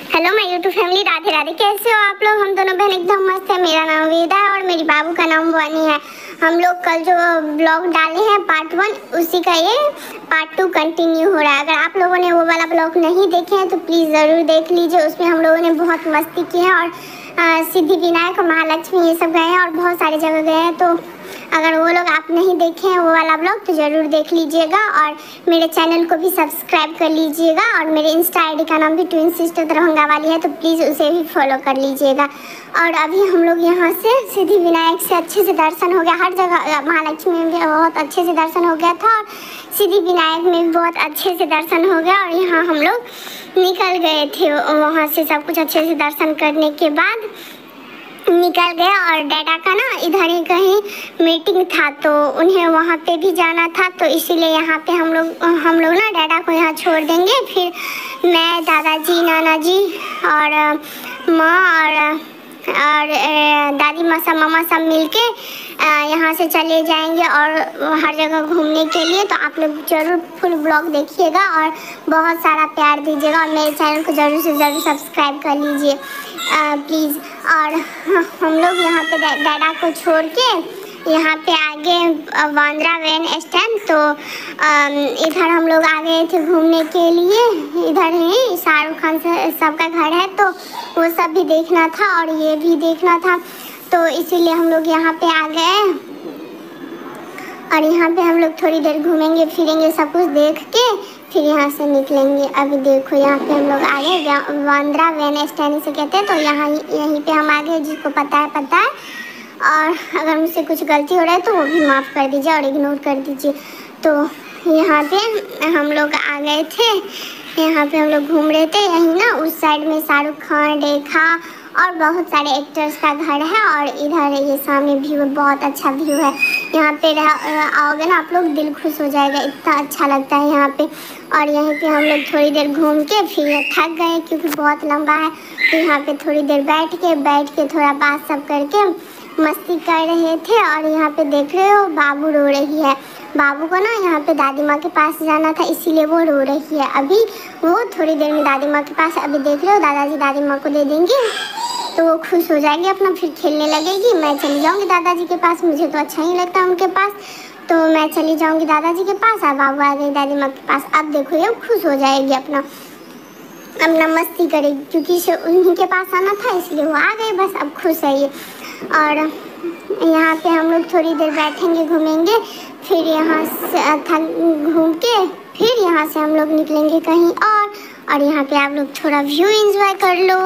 Hello my YouTube family, Radhe Radhe. कैसे हो आप लोग? हम दोनों बहन एकदम मस्त है। मेरा नाम वेदा है और मेरी बाबू का नाम वानी है। हम लोग कल जो ब्लॉग डाले हैं पार्ट 1, उसी का ये पार्ट 2 कंटिन्यू हो रहा है। अगर आप लोगों ने वो वाला ब्लॉग नहीं देखे हैं तो प्लीज़ ज़रूर देख लीजिए। उसमें हम लोगों ने बहुत मस्ती की है और सिद्धि विनायक, महालक्ष्मी ये सब गए हैं और बहुत सारी जगह गए हैं। तो अगर वो लोग आप नहीं देखे हैं वो वाला ब्लॉग तो ज़रूर देख लीजिएगा और मेरे चैनल को भी सब्सक्राइब कर लीजिएगा। और मेरे इंस्टा आईडी का नाम भी ट्विन सिस्टर दरभंगा वाली है, तो प्लीज़ उसे भी फॉलो कर लीजिएगा। और अभी हम लोग यहाँ से सिद्धि विनायक से अच्छे से दर्शन हो गया। हर जगह महालक्ष्मी में भी बहुत अच्छे से दर्शन हो गया था और सिद्धि विनायक में भी बहुत अच्छे से दर्शन हो गया। और यहाँ हम लोग निकल गए थे वहाँ से, सब कुछ अच्छे से दर्शन करने के बाद निकल गए। और डैडा का ना इधर ही कहीं मीटिंग था तो उन्हें वहाँ पे भी जाना था, तो इसीलिए यहाँ पे हम लोग ना डैडा को यहाँ छोड़ देंगे। फिर मैं, दादाजी, नाना जी और माँ और दादी माँ सब, मामा सब मिलके यहाँ से चले जाएंगे और हर जगह घूमने के लिए। तो आप लोग ज़रूर फुल ब्लॉग देखिएगा और बहुत सारा प्यार दीजिएगा और मेरे चैनल को ज़रूर से ज़रूर सब्सक्राइब कर लीजिए प्लीज़। और हम लोग यहाँ पे डैडा को छोड़ के यहाँ पे आगे बांद्रा वैन स्टैंड, तो इधर हम लोग आ गए थे घूमने के लिए। इधर ही शाहरुख खान से सबका घर है तो वो सब भी देखना था और ये भी देखना था, तो इसीलिए हम लोग यहाँ पे आ गए। और यहाँ पे हम लोग थोड़ी देर घूमेंगे फिरेंगे, सब कुछ देख के फिर यहाँ से निकलेंगे। अभी देखो यहाँ पे हम लोग आ गए, बांद्रा वैन स्टैंड से कहते हैं, तो यहीं पे हम आ गए। जिसको पता है। और अगर मुझसे कुछ गलती हो रहा है तो वो भी माफ़ कर दीजिए और इग्नोर कर दीजिए। तो यहाँ पे हम लोग आ गए थे, यहाँ पे हम लोग घूम रहे थे। यहीं ना उस साइड में शाहरुख खान, रेखा और बहुत सारे एक्टर्स का घर है। और इधर ये सामने व्यू, बहुत अच्छा व्यू है। यहाँ पे आओगे ना आप लोग, दिल खुश हो जाएगा, इतना अच्छा लगता है यहाँ पे। और यहीं पे हम लोग थोड़ी देर घूम के फिर थक गए क्योंकि बहुत लंबा है, तो यहाँ पे थोड़ी देर बैठ के थोड़ा बात सब करके मस्ती कर रहे थे। और यहाँ पे देख रहे हो बाबू रो रही है। बाबू को ना यहाँ पे दादी माँ के पास जाना था, इसीलिए वो रो रही है। अभी वो थोड़ी देर में दादी माँ के पास, अभी देख रहे हो दादाजी दादी माँ को दे देंगे तो वो खुश हो जाएगी, अपना फिर खेलने लगेगी। मैं चली जाऊँगी दादाजी के पास, मुझे तो अच्छा ही लगता है उनके पास, तो मैं चली जाऊँगी दादाजी के पास। और बाबू आ गई दादी माँ के पास। अब देखो ये खुश हो जाएगी, अपना मस्ती करेगी क्योंकि इसे उन्हीं के पास आना था, इसलिए वो आ गए। बस अब खुश है ये। और यहाँ पे हम लोग थोड़ी देर बैठेंगे, घूमेंगे, फिर यहाँ से घूम के फिर यहाँ से हम लोग निकलेंगे कहीं और यहाँ पे आप लोग थोड़ा व्यू एंजॉय कर लो।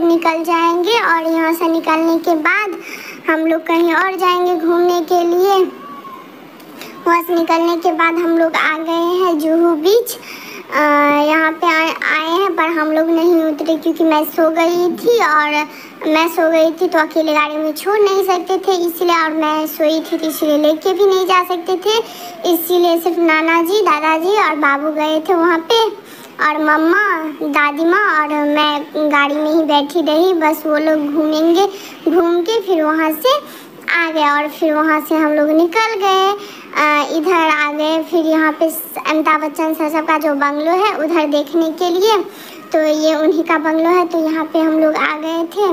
निकल जाएंगे और यहाँ से निकलने के बाद हम लोग कहीं और जाएंगे घूमने के लिए। वहाँ से निकलने के बाद हम लोग आ गए हैं जुहू बीच। यहाँ पे आए हैं पर हम लोग नहीं उतरे क्योंकि मैं सो गई थी तो अकेले गाड़ी में छोड़ नहीं सकते थे, इसलिए। और मैं सोई थी तो इसलिए लेके भी नहीं जा सकते थे, इसीलिए सिर्फ नाना जी, दादाजी और बाबू गए थे वहाँ पे। और मम्मा, दादी माँ और मैं गाड़ी में ही बैठी रही। बस वो लोग घूम के फिर वहाँ से आ गए और फिर वहाँ से हम लोग निकल गए, इधर आ गए। फिर यहाँ पे अमिताभ बच्चन सर सबका जो बंगलो है उधर देखने के लिए, तो ये उन्हीं का बंगलो है, तो यहाँ पे हम लोग आ गए थे।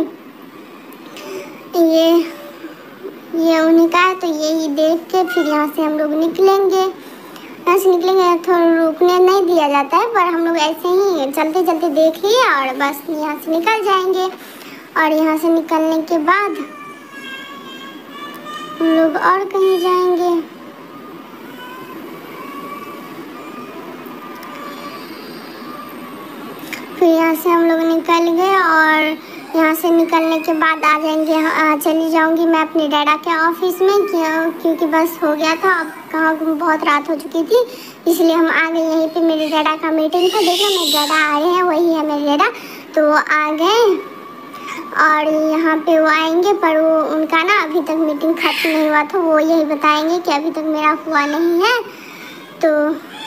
ये ये उन्हीं का है। तो यही देख के फिर यहाँ से हम लोग निकलेंगे। यहाँ से निकलेंगे, थोड़ा रुकने नहीं दिया जाता है, पर हम लोग ऐसे ही चलते चलते देख लिए और बस यहाँ से निकल जाएंगे। और यहाँ से निकलने के बाद हम लोग और कहीं जाएंगे। फिर यहाँ से हम लोग निकल गए और यहाँ से निकलने के बाद आ जाएंगे, चली जाऊंगी मैं अपने डैडा के ऑफिस में, क्योंकि बस हो गया था। अब कहाँ बहुत रात हो चुकी थी, इसलिए हम आ गए। यहीं पे मेरे डैडा का मीटिंग था। देखो मेरे डैडा आए हैं, वही है मेरे डैडा। तो वो आ गए और यहाँ पे वो आएंगे, पर वो उनका ना अभी तक मीटिंग खत्म नहीं हुआ था। वो यही बताएंगे कि अभी तक मेरा हुआ नहीं है। तो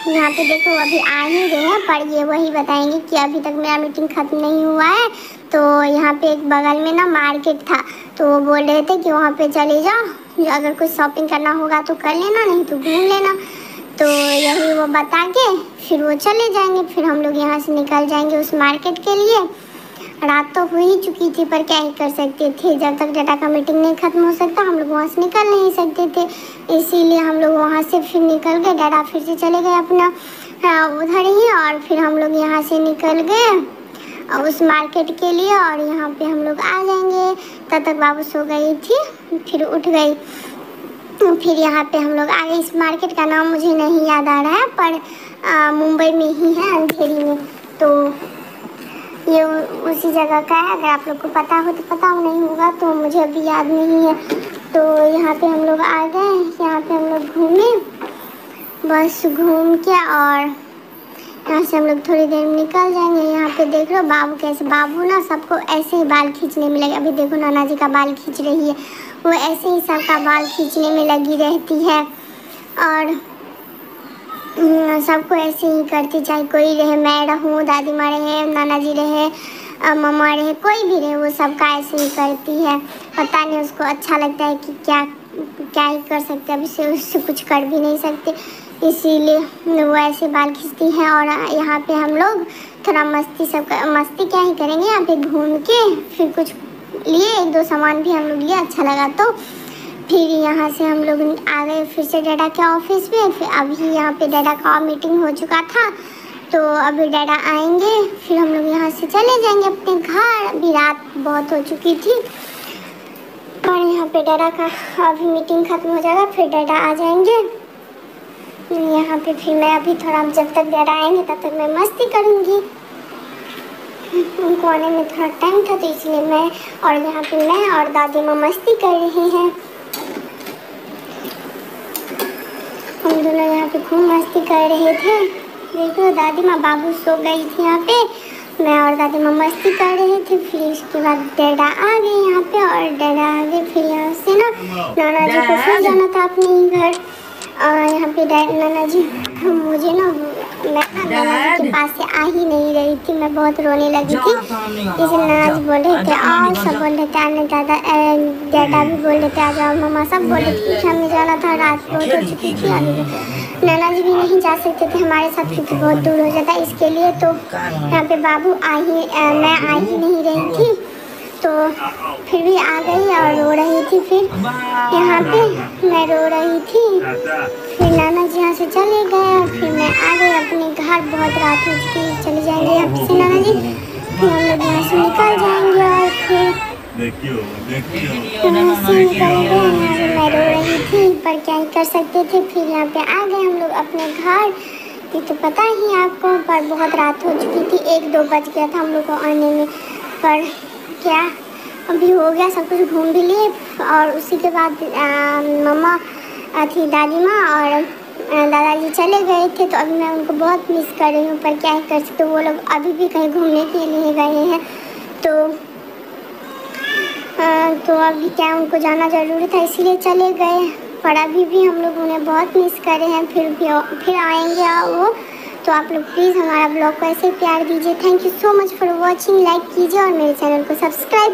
यहाँ पे देखो अभी आ ही गए हैं, पर ये वही बताएंगे कि अभी तक मेरा मीटिंग खत्म नहीं हुआ है। तो यहाँ पे एक बगल में ना मार्केट था, तो वो बोल रहे थे कि वहाँ पे चले जाओ, अगर कुछ शॉपिंग करना होगा तो कर लेना, नहीं तो घूम लेना। तो यही वो बता के फिर वो चले जाएंगे। फिर हम लोग यहाँ से निकल जाएंगे उस मार्केट के लिए। रात तो हो ही चुकी थी, पर क्या ही कर सकते थे, जब तक डाटा का मीटिंग नहीं खत्म हो सकता हम लोग वहाँ से निकल नहीं सकते थे। इसीलिए हम लोग वहाँ से फिर निकल गए। डाटा फिर से चले गए अपना उधर ही, और फिर हम लोग यहाँ से निकल गए उस मार्केट के लिए। और यहाँ पे हम लोग आ जाएंगे। तब तक बाबू सो गई थी, फिर उठ गई। फिर यहाँ पे हम लोग आ गए। इस मार्केट का नाम मुझे नहीं याद आ रहा है, पर मुंबई में ही है, अंधेरी में। तो ये उसी जगह का है। अगर आप लोग को पता हो तो पता नहीं होगा, तो मुझे अभी याद नहीं है। तो यहाँ पे हम लोग आ गए। यहाँ पे हम लोग घूमे, बस घूम के और यहाँ से हम लोग थोड़ी देर में निकल जाएंगे। यहाँ पे देख लो बाबू कैसे, बाबू ना सबको ऐसे ही बाल खींचने में लगे। अभी देखो नाना जी का बाल खींच रही है, वो ऐसे ही सबका बाल खींचने में लगी रहती है। और सबको ऐसे ही करती, चाहे कोई रहे, मैं रहूँ, दादी माँ रहे, नाना जी रहे, मम्मा रहे, कोई भी रहे, वो सबका ऐसे ही करती है। पता नहीं उसको अच्छा लगता है कि क्या ही कर सकते, अभी से उससे कुछ कर भी नहीं सकते, इसीलिए वो ऐसे बाल खींचती है। और यहाँ पे हम लोग थोड़ा मस्ती क्या ही करेंगे, यहाँ पे घूम के फिर कुछ लिए, एक दो सामान भी हम लोग लिए, अच्छा लगा। तो फिर यहाँ से हम लोग आ गए फिर से डैडा के ऑफिस में। फिर अभी यहाँ पे डैडा का मीटिंग हो चुका था, तो अभी डैडा आएंगे, फिर हम लोग यहाँ से चले जाएंगे अपने घर। अभी रात बहुत हो चुकी थी, और यहाँ पे डैडा का अभी मीटिंग खत्म हो जाएगा, फिर डैडा आ जाएंगे यहाँ पे। फिर मैं अभी थोड़ा, जब तक डैडा आएंगे तब तक मैं मस्ती करूँगी। उनको आने में थोड़ा टाइम था, तो इसलिए मैं और यहाँ पे मैं और दादी माँ मस्ती कर रहे हैं। हम दोनों यहाँ पे खूब मस्ती कर रहे थे। देखो दादी माँ बाबू सो गई थी यहाँ पे, मैं और दादी माँ मस्ती कर रहे थे। फिर इसके बाद डैडा आ गए यहाँ पे, और डैडा आ गए। फिर यहाँ से ना नाना जी को फिर जाना था अपने ही घर। और यहाँ पे नाना जी, मुझे ना, मैं नाना जी के पास से आ ही नहीं रही थी, मैं बहुत रोने लगी थी। इसलिए नाना जी बोल रहे थे आओ, सब बोल रहे थे आने, डैडा भी बोल रहे थे आ जाओ, मम्मा सब बोल रहे थे। हमें जाना था, रात बहुत हो चुकी थी, नाना जी भी नहीं जा सकते थे हमारे साथ, क्योंकि बहुत दूर हो जाता इसके लिए। तो यहाँ पे बाबू मैं आ ही नहीं रही थी, तो फिर भी आ गई और रो रही थी। फिर यहाँ पे मैं रो रही थी, फिर नाना जी यहाँ से चले गए, और फिर मैं आ गई अपने घर। बहुत रात हो चुकी, चले जाएंगे यहाँ से नाना जी, फिर हम लोग यहाँ से निकल जाएंगे। और फिर यहाँ से निकल गए। मैं रो रही थी, पर क्या ही कर सकते थे। फिर यहाँ पे आ गए हम लोग अपने घर। ये तो पता ही आपको, पर बहुत रात हो चुकी थी, 1-2 बज गया था हम लोग को आने में। पर क्या अभी हो गया, सब कुछ घूम भी लिए। और उसी के बाद मम्मा थी, दादी माँ और दादाजी चले गए थे, तो अभी मैं उनको बहुत मिस कर रही हूँ, पर क्या ही कर सकते, वो लोग अभी भी कहीं घूमने के लिए गए हैं। तो अभी क्या उनको जाना ज़रूरी था, इसीलिए चले गए, पर अभी भी हम लोग उन्हें बहुत मिस कर रहे हैं। फिर आएंगे वो। तो आप लोग प्लीज़ हमारा ब्लॉग को ऐसे प्यार दीजिए। Thank you so much for watching. Like कीजिए और मेरे चैनल को सब्सक्राइब